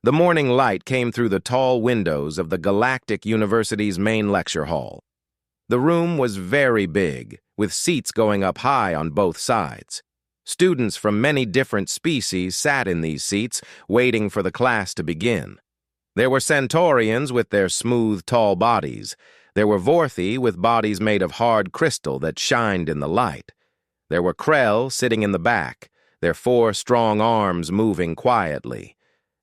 The morning light came through the tall windows of the Galactic University's main lecture hall. The room was very big, with seats going up high on both sides. Students from many different species sat in these seats, waiting for the class to begin. There were Centaurians with their smooth, tall bodies. There were Vorthi with bodies made of hard crystal that shined in the light. There were Krell sitting in the back, their 4 strong arms moving quietly.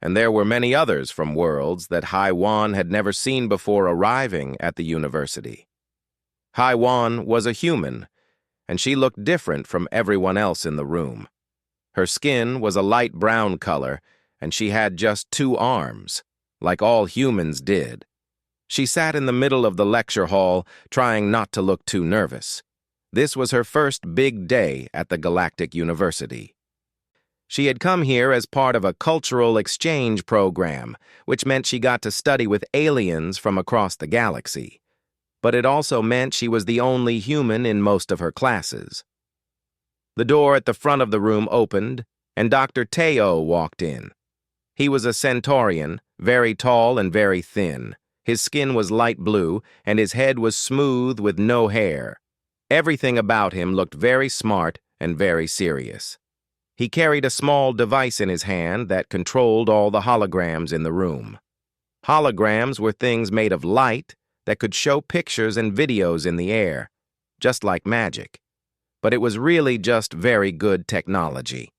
And there were many others from worlds that HFY had never seen before arriving at the university. HFY was a human, and she looked different from everyone else in the room. Her skin was a light brown color, and she had just 2 arms, like all humans did. She sat in the middle of the lecture hall, trying not to look too nervous. This was her first big day at the Galactic University. She had come here as part of a cultural exchange program, which meant she got to study with aliens from across the galaxy. But it also meant she was the only human in most of her classes. The door at the front of the room opened, and Dr. Teo walked in. He was a Centaurian, very tall and very thin. His skin was light blue, and his head was smooth with no hair. Everything about him looked very smart and very serious. He carried a small device in his hand that controlled all the holograms in the room. Holograms were things made of light that could show pictures and videos in the air, just like magic. But it was really just very good technology.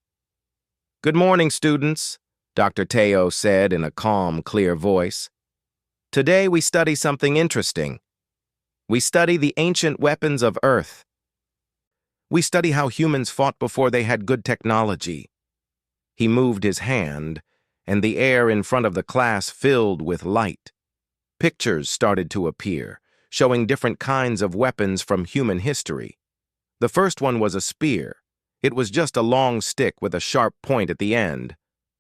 "Good morning, students," Dr. Teo said in a calm, clear voice. "Today we study something interesting. We study the ancient weapons of Earth. We study how humans fought before they had good technology." He moved his hand, and the air in front of the class filled with light. Pictures started to appear, showing different kinds of weapons from human history. The first one was a spear. It was just a long stick with a sharp point at the end.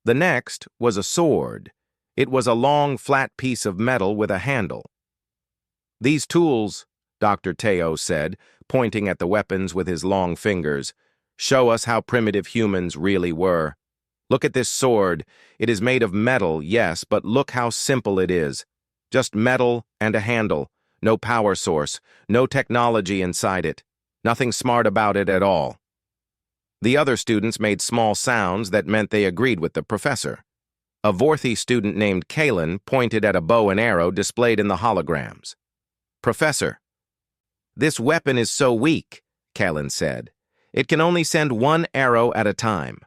The next was a sword. It was a long, flat piece of metal with a handle. "These tools," Dr. Teo said, pointing at the weapons with his long fingers, "show us how primitive humans really were. Look at this sword. It is made of metal, yes, but look how simple it is. Just metal and a handle, no power source, no technology inside it, nothing smart about it at all." The other students made small sounds that meant they agreed with the professor. A Vorthi student named Kalen pointed at a bow and arrow displayed in the holograms. "Professor, this weapon is so weak," Kalen said. "It can only send 1 arrow at a time.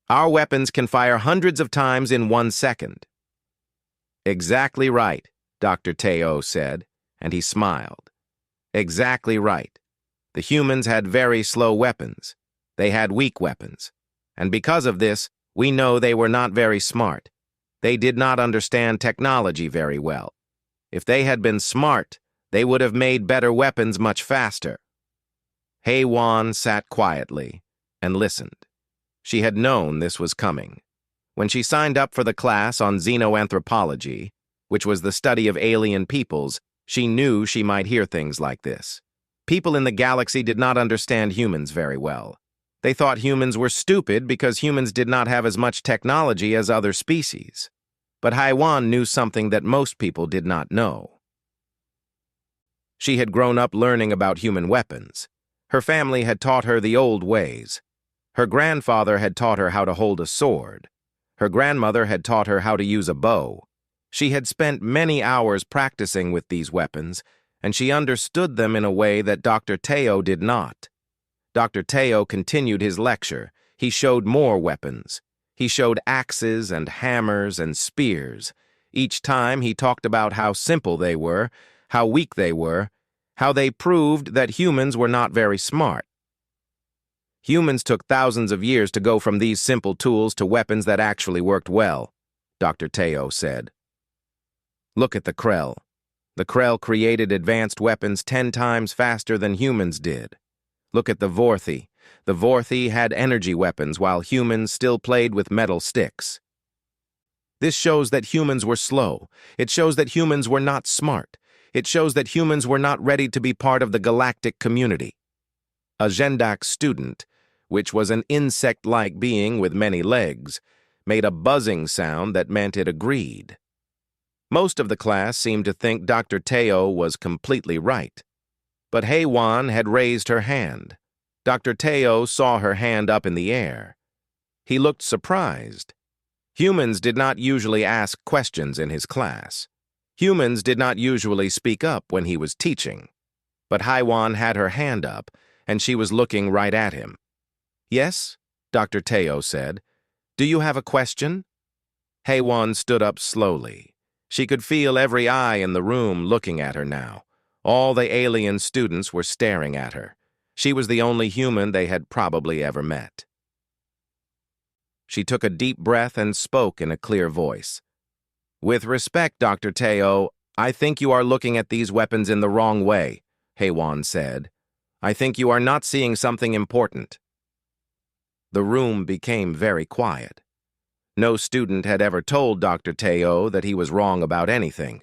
Our weapons can fire hundreds of times in 1 second. "Exactly right," Dr. Teo said, and he smiled. "Exactly right. The humans had very slow weapons. They had weak weapons. And because of this, we know they were not very smart. They did not understand technology very well. If they had been smart, they would have made better weapons much faster." HFY sat quietly and listened. She had known this was coming. When she signed up for the class on xenoanthropology, which was the study of alien peoples, she knew she might hear things like this. People in the galaxy did not understand humans very well. They thought humans were stupid because humans did not have as much technology as other species. But HFY knew something that most people did not know. She had grown up learning about human weapons. Her family had taught her the old ways. Her grandfather had taught her how to hold a sword. Her grandmother had taught her how to use a bow. She had spent many hours practicing with these weapons, and she understood them in a way that Dr. Teo did not. Dr. Teo continued his lecture. He showed more weapons. He showed axes and hammers and spears. Each time he talked about how simple they were, how weak they were, how they proved that humans were not very smart. Humans took thousands of years to go from these simple tools to weapons that actually worked well, Dr. Teo said. "Look at the Krell. The Krell created advanced weapons 10 times faster than humans did. Look at the Vorthi. The Vorthi had energy weapons while humans still played with metal sticks. This shows that humans were slow. It shows that humans were not smart. It shows that humans were not ready to be part of the galactic community." A Gendak student, which was an insect-like being with many legs, made a buzzing sound that meant it agreed. Most of the class seemed to think Dr. Teo was completely right. But Hei-Wan had raised her hand. Dr. Teo saw her hand up in the air. He looked surprised. Humans did not usually ask questions in his class. Humans did not usually speak up when he was teaching. But Hei-Wan had her hand up, and she was looking right at him. "Yes?" Dr. Teo said. "Do you have a question?" Hei-Wan stood up slowly. She could feel every eye in the room looking at her now. All the alien students were staring at her. She was the only human they had probably ever met. She took a deep breath and spoke in a clear voice. "With respect, Dr. Teo, I think you are looking at these weapons in the wrong way," Hei-Wan said. "I think you are not seeing something important." The room became very quiet. No student had ever told Dr. Teo that he was wrong about anything.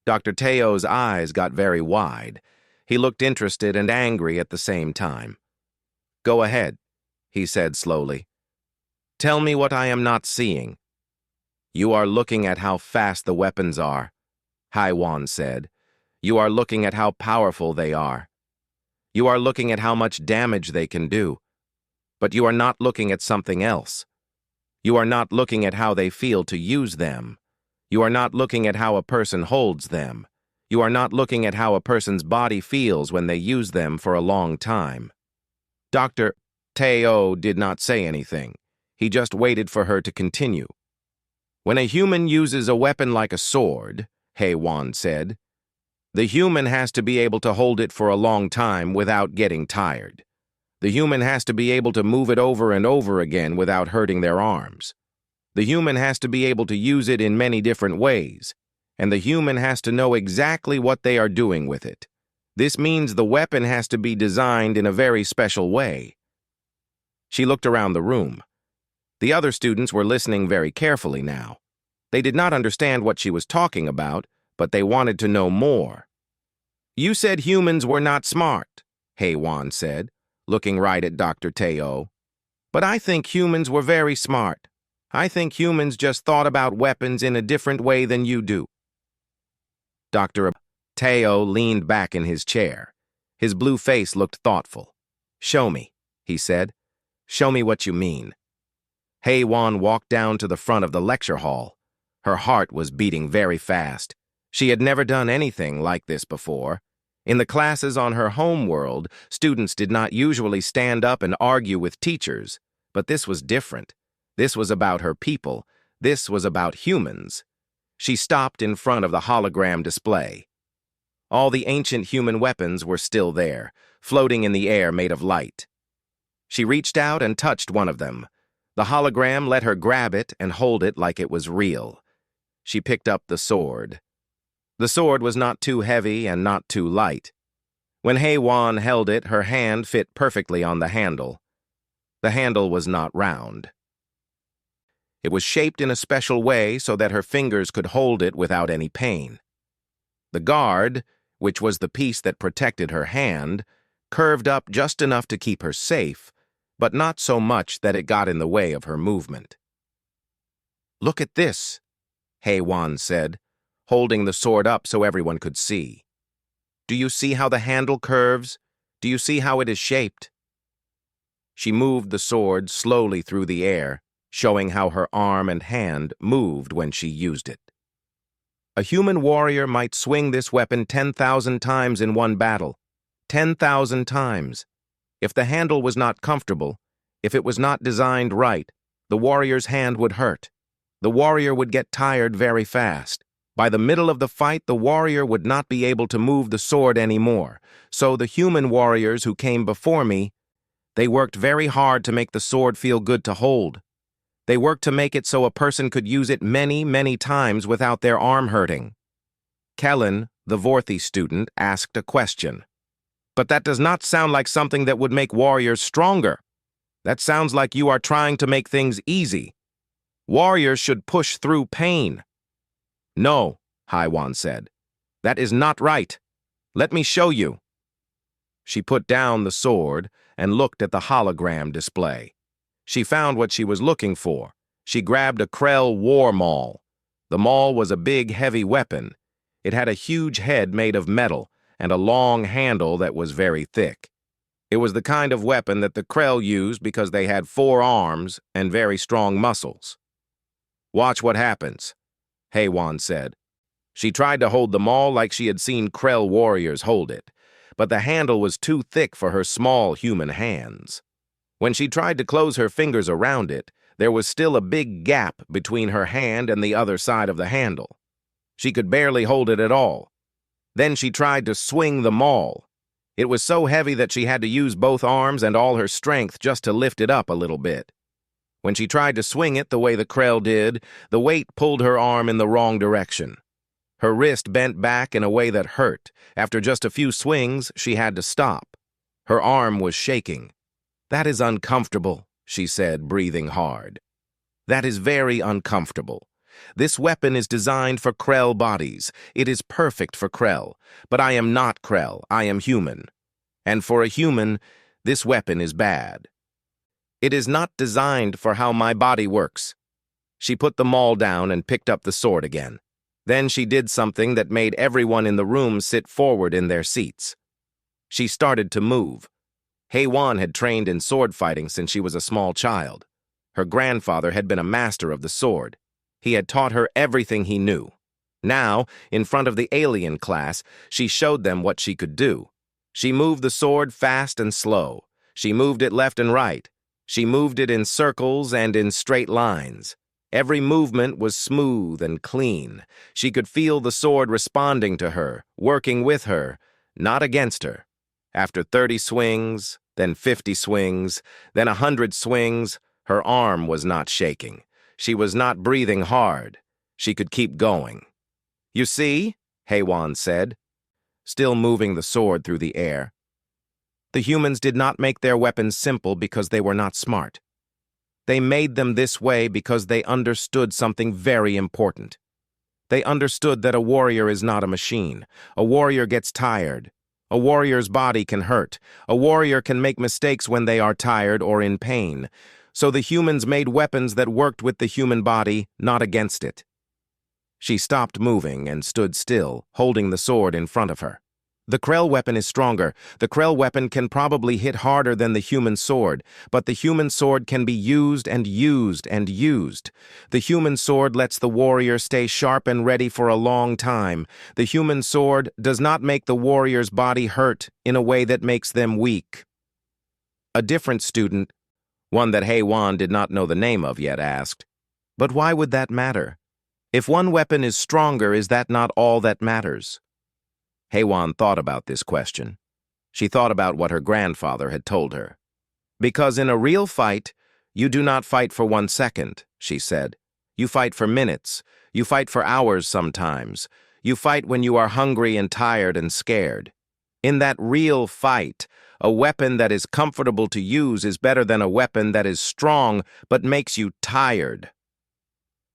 Dr. Teo's eyes got very wide. He looked interested and angry at the same time. "Go ahead," he said slowly. "Tell me what I am not seeing." "You are looking at how fast the weapons are," Hei-Wan said. "You are looking at how powerful they are. You are looking at how much damage they can do. But you are not looking at something else. You are not looking at how they feel to use them. You are not looking at how a person holds them. You are not looking at how a person's body feels when they use them for a long time." Dr. Teo did not say anything. He just waited for her to continue. "When a human uses a weapon like a sword," Hei-Wan said, "the human has to be able to hold it for a long time without getting tired. The human has to be able to move it over and over again without hurting their arms. The human has to be able to use it in many different ways, and the human has to know exactly what they are doing with it. This means the weapon has to be designed in a very special way." She looked around the room. The other students were listening very carefully now. They did not understand what she was talking about, but they wanted to know more. "You said humans were not smart," Hei-Wan said, looking right at Dr. Teo. "But I think humans were very smart. I think humans just thought about weapons in a different way than you do." Dr. Teo leaned back in his chair. His blue face looked thoughtful. "Show me," he said. "Show me what you mean." Hei-Wan walked down to the front of the lecture hall. Her heart was beating very fast. She had never done anything like this before. In the classes on her home world, students did not usually stand up and argue with teachers, but this was different. This was about her people. This was about humans. She stopped in front of the hologram display. All the ancient human weapons were still there, floating in the air made of light. She reached out and touched one of them. The hologram let her grab it and hold it like it was real. She picked up the sword. The sword was not too heavy and not too light. When Hei-Wan held it, her hand fit perfectly on the handle. The handle was not round. It was shaped in a special way so that her fingers could hold it without any pain. The guard, which was the piece that protected her hand, curved up just enough to keep her safe, but not so much that it got in the way of her movement. "Look at this," Hei-Wan said, holding the sword up so everyone could see. "Do you see how the handle curves? Do you see how it is shaped?" She moved the sword slowly through the air, showing how her arm and hand moved when she used it. A human warrior might swing this weapon 10,000 times in one battle. 10,000 times. If the handle was not comfortable, if it was not designed right, the warrior's hand would hurt. The warrior would get tired very fast. By the middle of the fight, the warrior would not be able to move the sword anymore. So the human warriors who came before me, they worked very hard to make the sword feel good to hold. They worked to make it so a person could use it many, many times without their arm hurting. Kellen, the Vorthy student, asked a question. "But that does not sound like something that would make warriors stronger. That sounds like you are trying to make things easy. Warriors should push through pain." "No," Hei-Wan said. "That is not right. Let me show you." She put down the sword and looked at the hologram display. She found what she was looking for. She grabbed a Krell war maul. The maul was a big, heavy weapon. It had a huge head made of metal and a long handle that was very thick. It was the kind of weapon that the Krell used because they had 4 arms and very strong muscles. "Watch what happens," HFY said. She tried to hold the maul like she had seen Krell warriors hold it, but the handle was too thick for her small human hands. When she tried to close her fingers around it, there was still a big gap between her hand and the other side of the handle. She could barely hold it at all. Then she tried to swing the maul. It was so heavy that she had to use both arms and all her strength just to lift it up a little bit. When she tried to swing it the way the Krell did, the weight pulled her arm in the wrong direction. Her wrist bent back in a way that hurt. After just a few swings, she had to stop. Her arm was shaking. "That is uncomfortable," she said, breathing hard. "That is very uncomfortable. This weapon is designed for Krell bodies. It is perfect for Krell. But I am not Krell. I am human. And for a human, this weapon is bad. It is not designed for how my body works." She put the maul down and picked up the sword again. Then she did something that made everyone in the room sit forward in their seats. She started to move. HFY had trained in sword fighting since she was a small child. Her grandfather had been a master of the sword. He had taught her everything he knew. Now, in front of the alien class, she showed them what she could do. She moved the sword fast and slow. She moved it left and right. She moved it in circles and in straight lines. Every movement was smooth and clean. She could feel the sword responding to her, working with her, not against her. After 30 swings, then 50 swings, then 100 swings, her arm was not shaking. She was not breathing hard. She could keep going. "You see?" HFY said, still moving the sword through the air. The humans did not make their weapons simple because they were not smart. They made them this way because they understood something very important. They understood that a warrior is not a machine. A warrior gets tired. A warrior's body can hurt. A warrior can make mistakes when they are tired or in pain. So the humans made weapons that worked with the human body, not against it. She stopped moving and stood still, holding the sword in front of her. "The Krell weapon is stronger. The Krell weapon can probably hit harder than the human sword, but the human sword can be used and used and used. The human sword lets the warrior stay sharp and ready for a long time. The human sword does not make the warrior's body hurt in a way that makes them weak." A different student, one that HFY did not know the name of yet, asked, "But why would that matter? If one weapon is stronger, is that not all that matters?" HFY thought about this question. She thought about what her grandfather had told her. "Because in a real fight, you do not fight for 1 second," she said. "You fight for minutes. You fight for hours sometimes. You fight when you are hungry and tired and scared. In that real fight, a weapon that is comfortable to use is better than a weapon that is strong but makes you tired."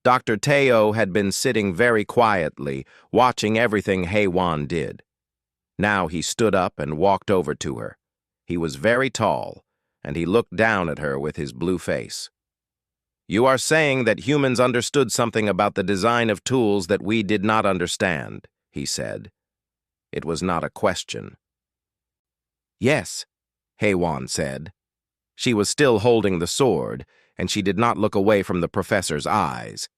Dr. Teo had been sitting very quietly, watching everything HFY did. Now he stood up and walked over to her. He was very tall, and he looked down at her with his blue face. "You are saying that humans understood something about the design of tools that we did not understand," he said. It was not a question. "Yes," HFY said. She was still holding the sword, and she did not look away from the professor's eyes.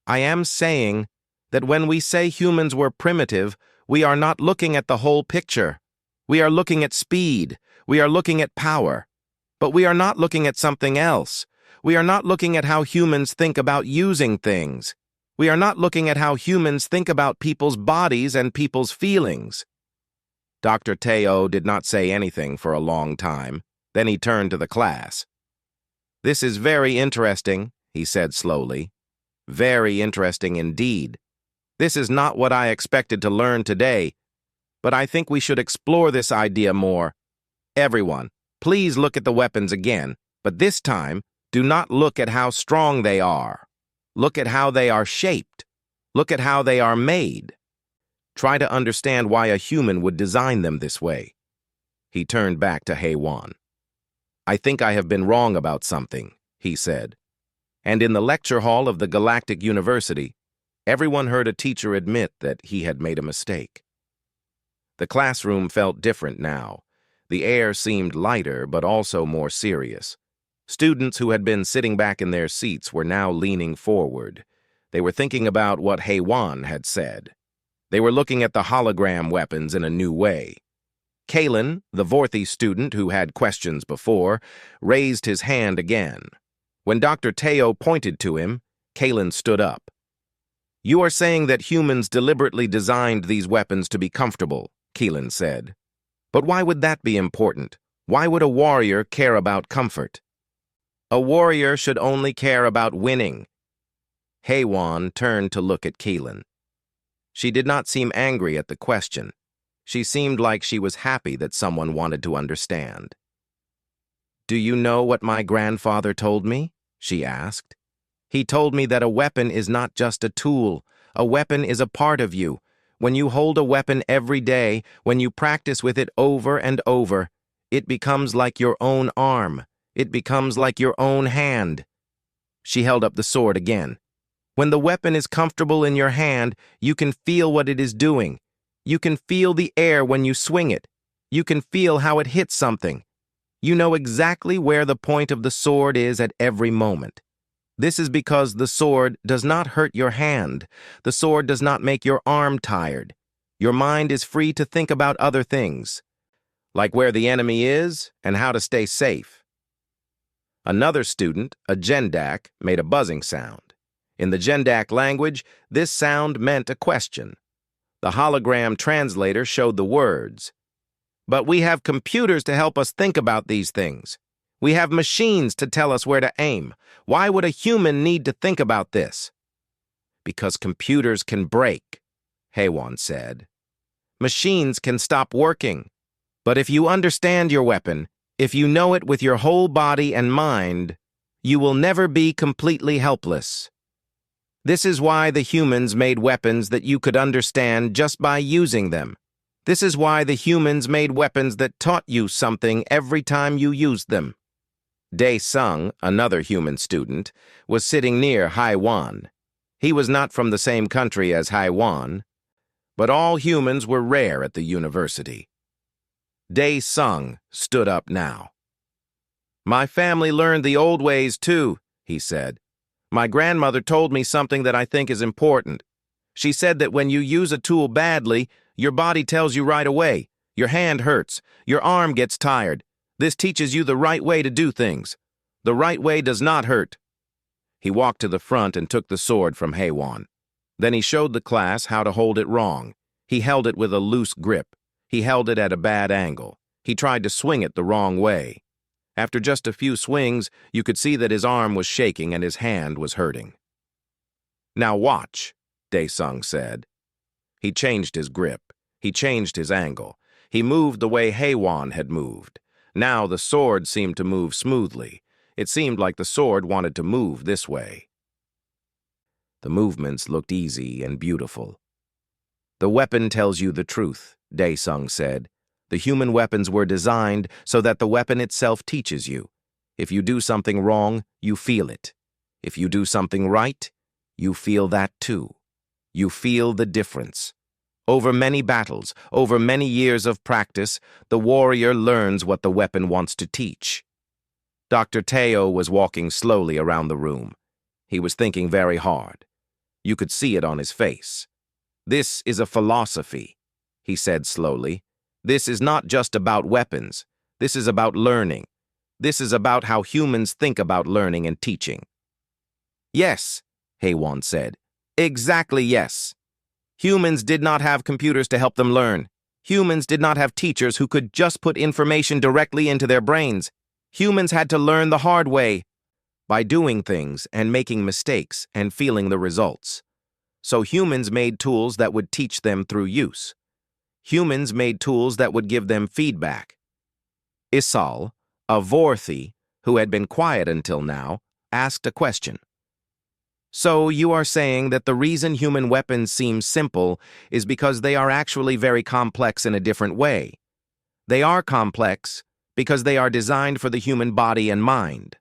"I am saying that when we say humans were primitive, we are not looking at the whole picture. We are looking at speed. We are looking at power. But we are not looking at something else. We are not looking at how humans think about using things. We are not looking at how humans think about people's bodies and people's feelings." Dr. Teo did not say anything for a long time. Then he turned to the class. "This is very interesting," he said slowly. "Very interesting indeed. This is not what I expected to learn today, but I think we should explore this idea more. Everyone, please look at the weapons again, but this time, do not look at how strong they are. Look at how they are shaped. Look at how they are made. Try to understand why a human would design them this way." He turned back to HFY. "I think I have been wrong about something," he said. And in the lecture hall of the Galactic University, everyone heard a teacher admit that he had made a mistake. The classroom felt different now. The air seemed lighter, but also more serious. Students who had been sitting back in their seats were now leaning forward. They were thinking about what HFY had said. They were looking at the hologram weapons in a new way. Kalen, the Vorthy student who had questions before, raised his hand again. When Dr. Teo pointed to him, Kalen stood up. "You are saying that humans deliberately designed these weapons to be comfortable," Kalen said. "But why would that be important? Why would a warrior care about comfort?" "A warrior should only care about winning." HFY turned to look at Kalen. She did not seem angry at the question. She seemed like she was happy that someone wanted to understand. "Do you know what my grandfather told me?" she asked. "He told me that a weapon is not just a tool. A weapon is a part of you. When you hold a weapon every day, when you practice with it over and over, it becomes like your own arm. It becomes like your own hand." She held up the sword again. "When the weapon is comfortable in your hand, you can feel what it is doing. You can feel the air when you swing it. You can feel how it hits something. You know exactly where the point of the sword is at every moment. This is because the sword does not hurt your hand. The sword does not make your arm tired. Your mind is free to think about other things, like where the enemy is and how to stay safe." Another student, a Gendak, made a buzzing sound. In the Gendak language, this sound meant a question. The hologram translator showed the words. "But we have computers to help us think about these things. We have machines to tell us where to aim. Why would a human need to think about this?" "Because computers can break," HFY said. "Machines can stop working. But if you understand your weapon, if you know it with your whole body and mind, you will never be completely helpless. This is why the humans made weapons that you could understand just by using them. This is why the humans made weapons that taught you something every time you used them." Dae-sung, another human student, was sitting near HFY. He was not from the same country as HFY, but all humans were rare at the university. Dae-sung stood up now. "My family learned the old ways too," he said. "My grandmother told me something that I think is important. She said that when you use a tool badly, your body tells you right away. Your hand hurts. Your arm gets tired. This teaches you the right way to do things. The right way does not hurt." He walked to the front and took the sword from HFY. Then he showed the class how to hold it wrong. He held it with a loose grip. He held it at a bad angle. He tried to swing it the wrong way. After just a few swings, you could see that his arm was shaking and his hand was hurting. "Now watch," Dae-sung said. He changed his grip. He changed his angle. He moved the way HFY had moved. Now the sword seemed to move smoothly. It seemed like the sword wanted to move this way. The movements looked easy and beautiful. "The weapon tells you the truth," Dae-sung said. "The human weapons were designed so that the weapon itself teaches you. If you do something wrong, you feel it. If you do something right, you feel that too. You feel the difference. Over many battles, over many years of practice, the warrior learns what the weapon wants to teach." Dr. Teo was walking slowly around the room. He was thinking very hard. You could see it on his face. "This is a philosophy," he said slowly. "This is not just about weapons. This is about learning. This is about how humans think about learning and teaching." "Yes," HFY said. "Exactly yes. Humans did not have computers to help them learn. Humans did not have teachers who could just put information directly into their brains. Humans had to learn the hard way, by doing things and making mistakes and feeling the results. So humans made tools that would teach them through use. Humans made tools that would give them feedback." Isal, a Vorthy, who had been quiet until now, asked a question. "So you are saying that the reason human weapons seem simple is because they are actually very complex in a different way. They are complex because they are designed for the human body and mind."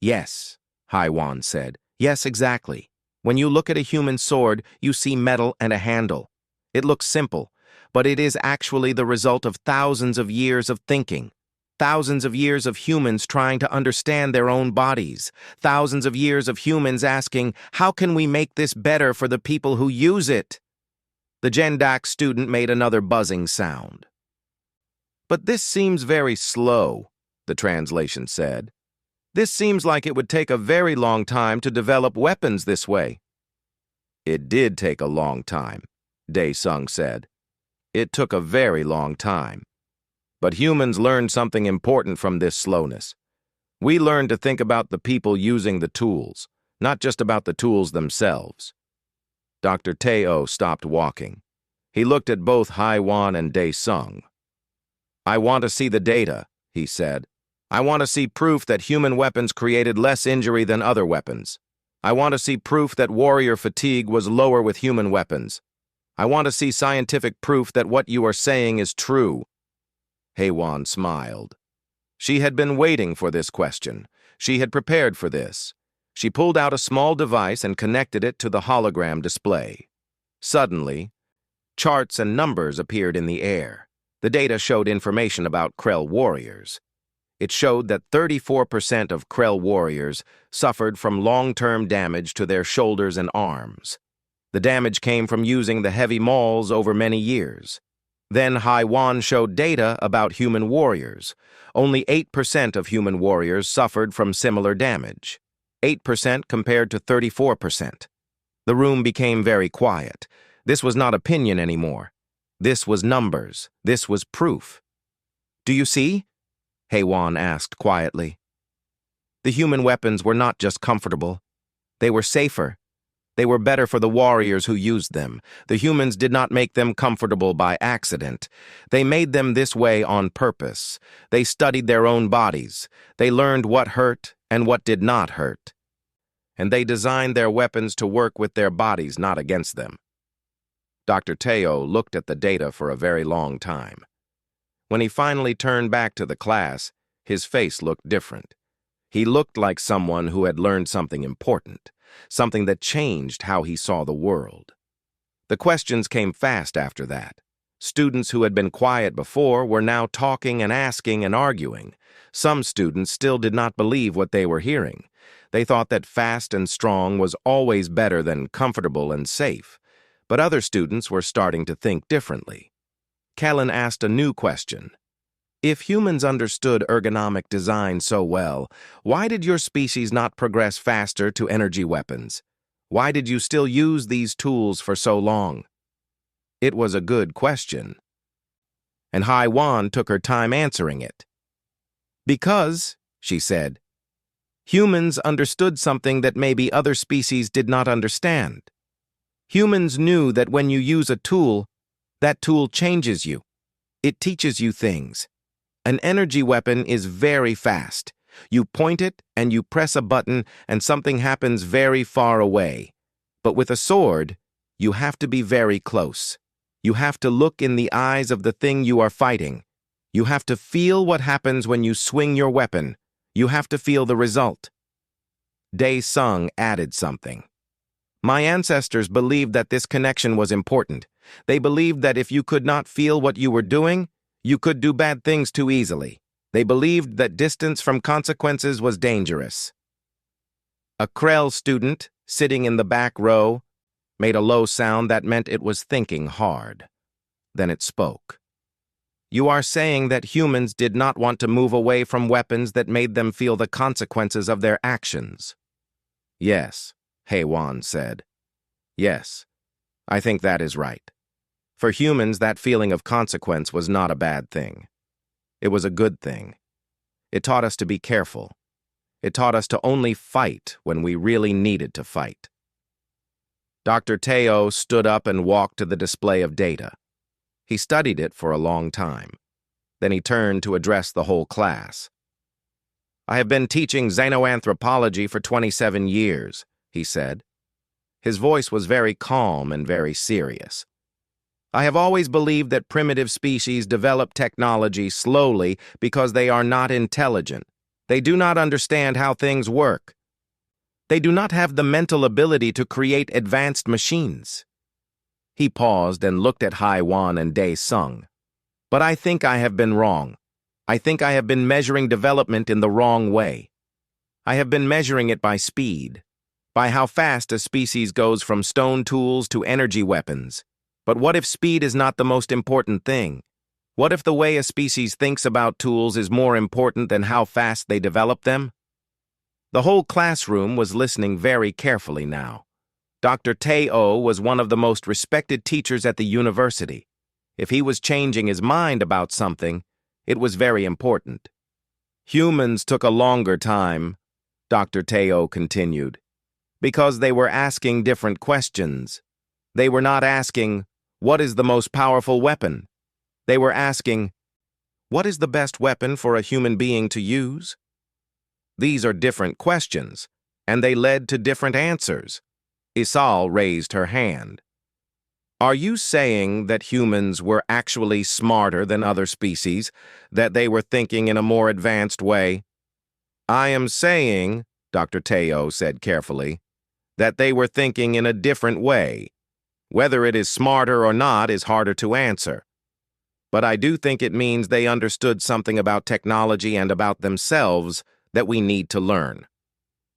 "Yes," HFY said. Yes, exactly. When you look at a human sword, you see metal and a handle. It looks simple, but it is actually the result of thousands of years of thinking. Thousands of years of humans trying to understand their own bodies. Thousands of years of humans asking, how can we make this better for the people who use it? The Gendak student made another buzzing sound. But this seems very slow, the translation said. This seems like it would take a very long time to develop weapons this way. It did take a long time, Dae-sung said. It took a very long time. But humans learned something important from this slowness. We learned to think about the people using the tools, not just about the tools themselves. Dr. Teo stopped walking. He looked at both HFY and Dae-sung. I want to see the data, he said. I want to see proof that human weapons created less injury than other weapons. I want to see proof that warrior fatigue was lower with human weapons. I want to see scientific proof that what you are saying is true. HFY smiled. She had been waiting for this question. She had prepared for this. She pulled out a small device and connected it to the hologram display. Suddenly, charts and numbers appeared in the air. The data showed information about Krell warriors. It showed that 34% of Krell warriors suffered from long-term damage to their shoulders and arms. The damage came from using the heavy mauls over many years. Then HFY showed data about human warriors. Only 8% of human warriors suffered from similar damage. 8% compared to 34%. The room became very quiet. This was not opinion anymore. This was numbers. This was proof. Do you see? HFY asked quietly. The human weapons were not just comfortable. They were safer. They were better for the warriors who used them. The humans did not make them comfortable by accident. They made them this way on purpose. They studied their own bodies. They learned what hurt and what did not hurt. And they designed their weapons to work with their bodies, not against them. Dr. Teo looked at the data for a very long time. When he finally turned back to the class, his face looked different. He looked like someone who had learned something important, something that changed how he saw the world. The questions came fast after that. Students who had been quiet before were now talking and asking and arguing. Some students still did not believe what they were hearing. They thought that fast and strong was always better than comfortable and safe. But other students were starting to think differently. Kellen asked a new question. If humans understood ergonomic design so well, why did your species not progress faster to energy weapons? Why did you still use these tools for so long? It was a good question. And HFY took her time answering it. Because, she said, humans understood something that maybe other species did not understand. Humans knew that when you use a tool, that tool changes you. It teaches you things. An energy weapon is very fast. You point it and you press a button and something happens very far away. But with a sword, you have to be very close. You have to look in the eyes of the thing you are fighting. You have to feel what happens when you swing your weapon. You have to feel the result. Dae-sung added something. My ancestors believed that this connection was important. They believed that if you could not feel what you were doing, you could do bad things too easily. They believed that distance from consequences was dangerous. A Krell student, sitting in the back row, made a low sound that meant it was thinking hard. Then it spoke. You are saying that humans did not want to move away from weapons that made them feel the consequences of their actions. Yes, HFY said. Yes, I think that is right. For humans, that feeling of consequence was not a bad thing. It was a good thing. It taught us to be careful. It taught us to only fight when we really needed to fight. Dr. Teo stood up and walked to the display of data. He studied it for a long time. Then he turned to address the whole class. I have been teaching xenoanthropology for 27 years, he said. His voice was very calm and very serious. I have always believed that primitive species develop technology slowly because they are not intelligent. They do not understand how things work. They do not have the mental ability to create advanced machines. He paused and looked at HFY and Dae-sung. But I think I have been wrong. I think I have been measuring development in the wrong way. I have been measuring it by speed, by how fast a species goes from stone tools to energy weapons. But what if speed is not the most important thing? What if the way a species thinks about tools is more important than how fast they develop them? The whole classroom was listening very carefully now. Dr. Tae-oh was one of the most respected teachers at the university. If he was changing his mind about something, it was very important. Humans took a longer time, Dr. Tae-oh continued, because they were asking different questions. They were not asking, what is the most powerful weapon? They were asking, what is the best weapon for a human being to use? These are different questions, and they led to different answers. Isal raised her hand. Are you saying that humans were actually smarter than other species, that they were thinking in a more advanced way? I am saying, Dr. Tae-oh said carefully, that they were thinking in a different way. Whether it is smarter or not is harder to answer. But I do think it means they understood something about technology and about themselves that we need to learn.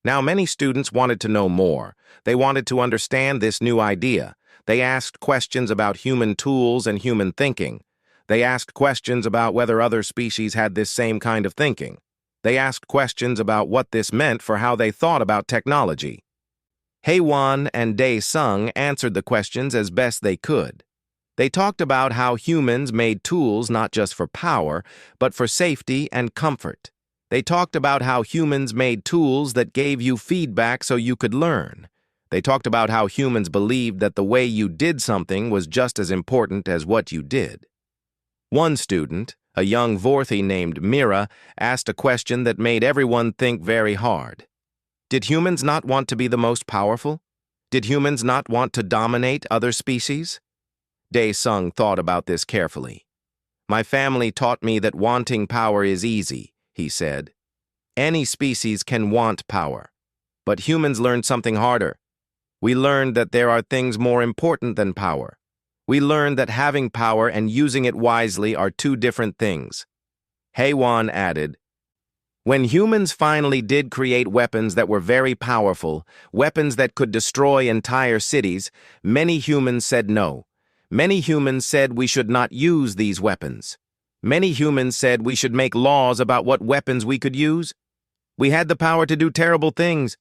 Now, many students wanted to know more. They wanted to understand this new idea. They asked questions about human tools and human thinking. They asked questions about whether other species had this same kind of thinking. They asked questions about what this meant for how they thought about technology. HFY and Dae-sung answered the questions as best they could. They talked about how humans made tools not just for power, but for safety and comfort. They talked about how humans made tools that gave you feedback so you could learn. They talked about how humans believed that the way you did something was just as important as what you did. One student, a young Vorthi named Mira, asked a question that made everyone think very hard. Did humans not want to be the most powerful? Did humans not want to dominate other species? Dae-sung thought about this carefully. My family taught me that wanting power is easy, he said. Any species can want power. But humans learned something harder. We learned that there are things more important than power. We learned that having power and using it wisely are two different things. HFY added, when humans finally did create weapons that were very powerful, weapons that could destroy entire cities, many humans said no. Many humans said we should not use these weapons. Many humans said we should make laws about what weapons we could use. We had the power to do terrible things,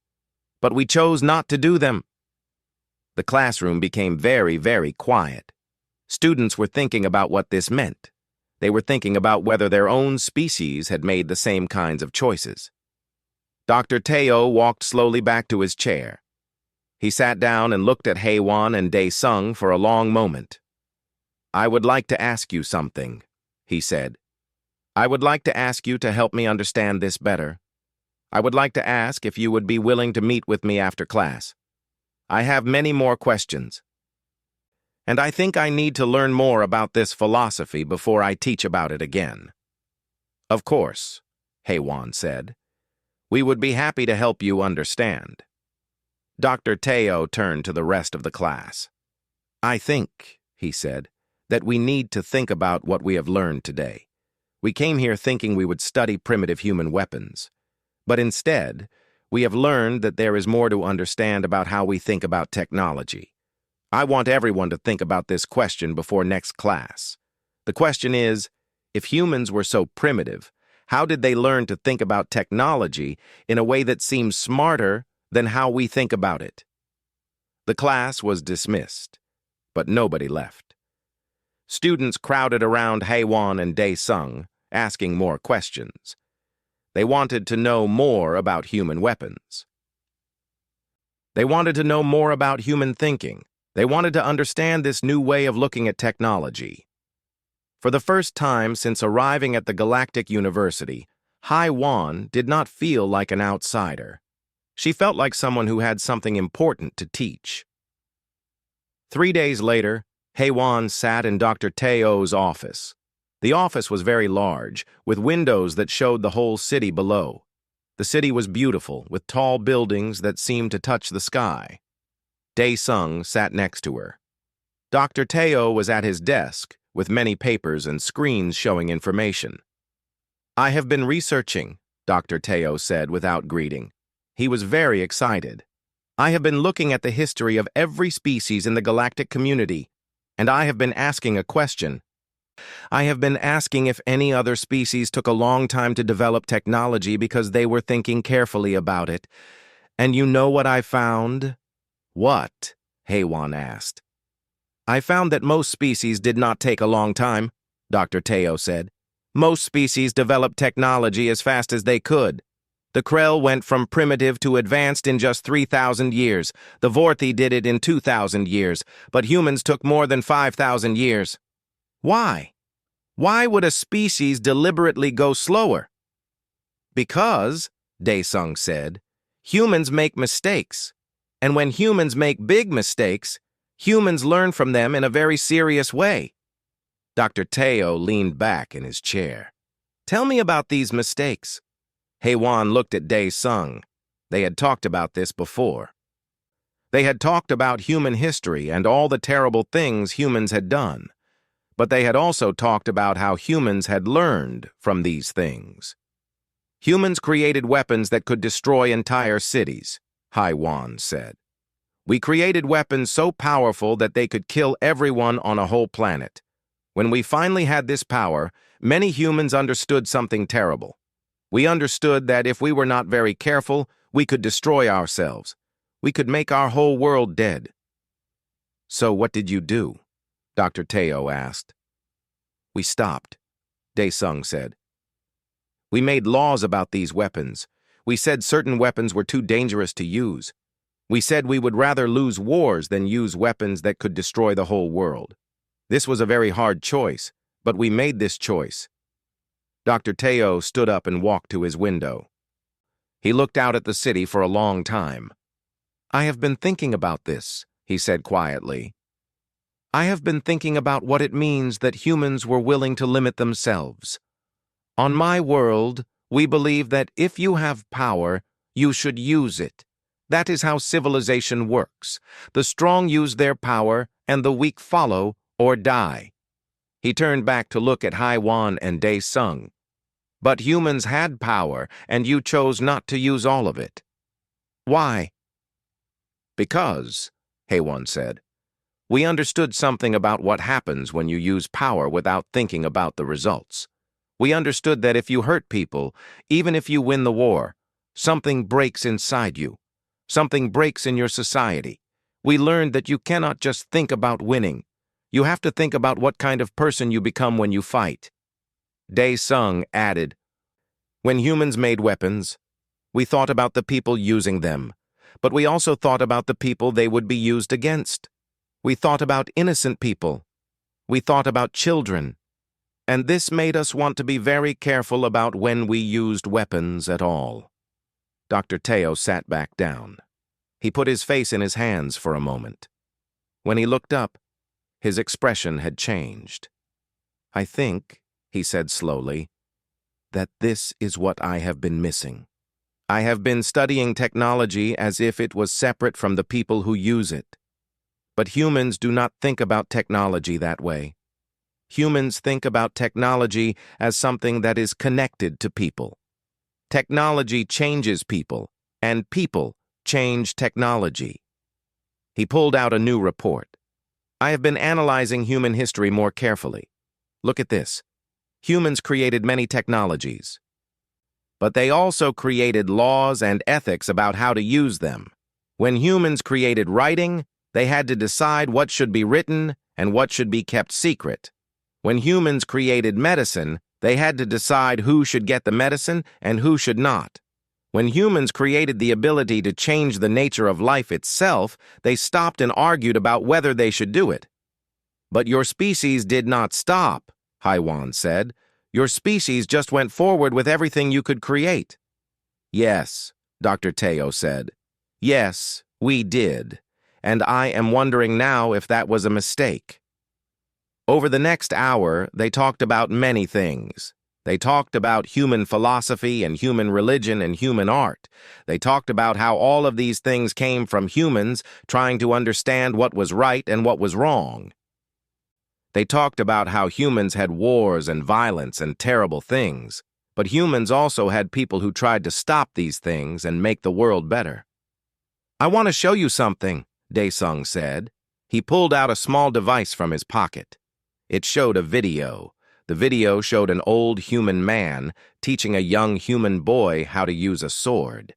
but we chose not to do them. The classroom became very, very quiet. Students were thinking about what this meant. They were thinking about whether their own species had made the same kinds of choices. Dr. Tae-oh walked slowly back to his chair. He sat down and looked at HFY and Dae-sung for a long moment. I would like to ask you something, he said. I would like to ask you to help me understand this better. I would like to ask if you would be willing to meet with me after class. I have many more questions. And I think I need to learn more about this philosophy before I teach about it again. Of course, HFY said. We would be happy to help you understand. Dr. Tae-oh turned to the rest of the class. I think, he said, that we need to think about what we have learned today. We came here thinking we would study primitive human weapons. But instead, we have learned that there is more to understand about how we think about technology. I want everyone to think about this question before next class. The question is, if humans were so primitive, how did they learn to think about technology in a way that seems smarter than how we think about it? The class was dismissed, but nobody left. Students crowded around HFY and Dae-sung, asking more questions. They wanted to know more about human weapons. They wanted to know more about human thinking. They wanted to understand this new way of looking at technology. For the first time since arriving at the Galactic University, HFY did not feel like an outsider. She felt like someone who had something important to teach. 3 days later, HFY sat in Dr. Tae-oh's office. The office was very large, with windows that showed the whole city below. The city was beautiful, with tall buildings that seemed to touch the sky. Dae-sung sat next to her. Dr. Teo was at his desk, with many papers and screens showing information. "I have been researching," Dr. Teo said without greeting. He was very excited. "I have been looking at the history of every species in the galactic community, and I have been asking a question. I have been asking if any other species took a long time to develop technology because they were thinking carefully about it. And you know what I found?" "What?" Heywan asked. "I found that most species did not take a long time," Dr. Teo said. "Most species developed technology as fast as they could. The Krell went from primitive to advanced in just 3,000 years. The Vorthi did it in 2,000 years, but humans took more than 5,000 years. Why? Why would a species deliberately go slower?" "Because," Dae-sung said, "humans make mistakes. And when humans make big mistakes, humans learn from them in a very serious way." Dr. Teo leaned back in his chair. "Tell me about these mistakes." Heywan looked at Dae-sung. They had talked about this before. They had talked about human history and all the terrible things humans had done. But they had also talked about how humans had learned from these things. "Humans created weapons that could destroy entire cities," Heywan said. "We created weapons so powerful that they could kill everyone on a whole planet. When we finally had this power, many humans understood something terrible. We understood that if we were not very careful, we could destroy ourselves. We could make our whole world dead." "So what did you do?" Dr. Teo asked. "We stopped," Dae-sung said. "We made laws about these weapons. We said certain weapons were too dangerous to use. We said we would rather lose wars than use weapons that could destroy the whole world. This was a very hard choice, but we made this choice." Dr. Teo stood up and walked to his window. He looked out at the city for a long time. "I have been thinking about this," he said quietly. "I have been thinking about what it means that humans were willing to limit themselves. On my world, we believe that if you have power, you should use it. That is how civilization works. The strong use their power, and the weak follow or die." He turned back to look at Heywan and Dae-sung. "But humans had power, and you chose not to use all of it. Why?" "Because," Heywan said, "we understood something about what happens when you use power without thinking about the results. We understood that if you hurt people, even if you win the war, something breaks inside you. Something breaks in your society. We learned that you cannot just think about winning. You have to think about what kind of person you become when you fight." Dae-sung added, "When humans made weapons, we thought about the people using them, but we also thought about the people they would be used against. We thought about innocent people. We thought about children. And this made us want to be very careful about when we used weapons at all." Dr. Teo sat back down. He put his face in his hands for a moment. When he looked up, his expression had changed. "I think," he said slowly, "that this is what I have been missing. I have been studying technology as if it was separate from the people who use it. But humans do not think about technology that way. Humans think about technology as something that is connected to people. Technology changes people, and people change technology." He pulled out a new report. "I have been analyzing human history more carefully. Look at this. Humans created many technologies. But they also created laws and ethics about how to use them. When humans created writing, they had to decide what should be written and what should be kept secret. When humans created medicine, they had to decide who should get the medicine and who should not. When humans created the ability to change the nature of life itself, they stopped and argued about whether they should do it." "But your species did not stop," Heywan said. "Your species just went forward with everything you could create." "Yes," Dr. Teo said. "Yes, we did. And I am wondering now if that was a mistake." Over the next hour, they talked about many things. They talked about human philosophy and human religion and human art. They talked about how all of these things came from humans trying to understand what was right and what was wrong. They talked about how humans had wars and violence and terrible things, but humans also had people who tried to stop these things and make the world better. "I want to show you something," Daesung said. He pulled out a small device from his pocket. It showed a video. The video showed an old human man teaching a young human boy how to use a sword.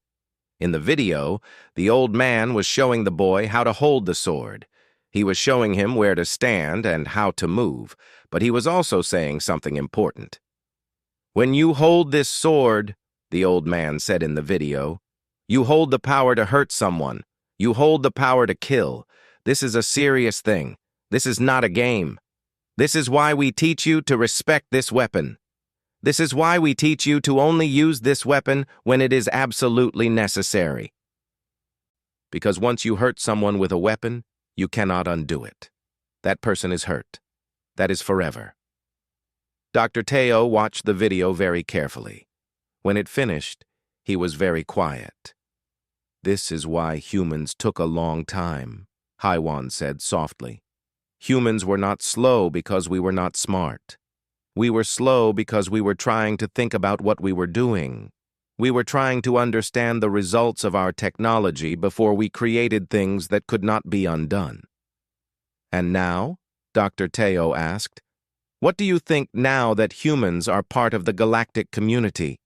In the video, the old man was showing the boy how to hold the sword. He was showing him where to stand and how to move, but he was also saying something important. "When you hold this sword," the old man said in the video, "you hold the power to hurt someone. You hold the power to kill. This is a serious thing. This is not a game. This is why we teach you to respect this weapon. This is why we teach you to only use this weapon when it is absolutely necessary. Because once you hurt someone with a weapon, you cannot undo it. That person is hurt. That is forever." Dr. Teo watched the video very carefully. When it finished, he was very quiet. "This is why humans took a long time," Haiwan said softly. "Humans were not slow because we were not smart. We were slow because we were trying to think about what we were doing. We were trying to understand the results of our technology before we created things that could not be undone." "And now?" Dr. Teo asked. "What do you think now that humans are part of the galactic community?"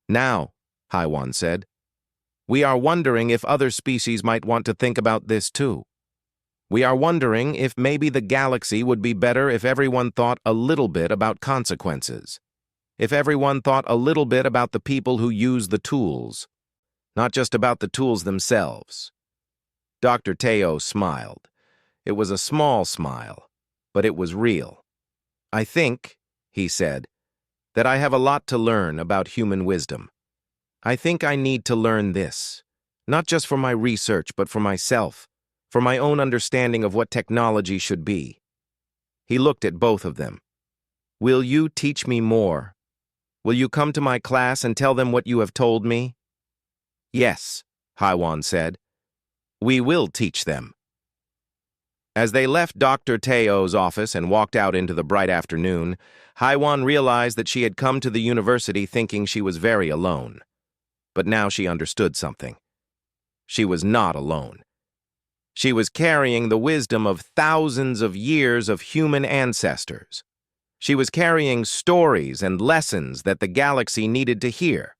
"Now," Haiwan said, "we are wondering if other species might want to think about this too. We are wondering if maybe the galaxy would be better if everyone thought a little bit about consequences. If everyone thought a little bit about the people who use the tools, not just about the tools themselves." Dr. Teo smiled. It was a small smile, but it was real. "I think," he said, "that I have a lot to learn about human wisdom. I think I need to learn this, not just for my research, but for myself, for my own understanding of what technology should be." He looked at both of them. "Will you teach me more? Will you come to my class and tell them what you have told me?" "Yes," Haiwan said. "We will teach them." As they left Dr. Teo's office and walked out into the bright afternoon, Haiwan realized that she had come to the university thinking she was very alone. But now she understood something. She was not alone. She was carrying the wisdom of thousands of years of human ancestors. She was carrying stories and lessons that the galaxy needed to hear.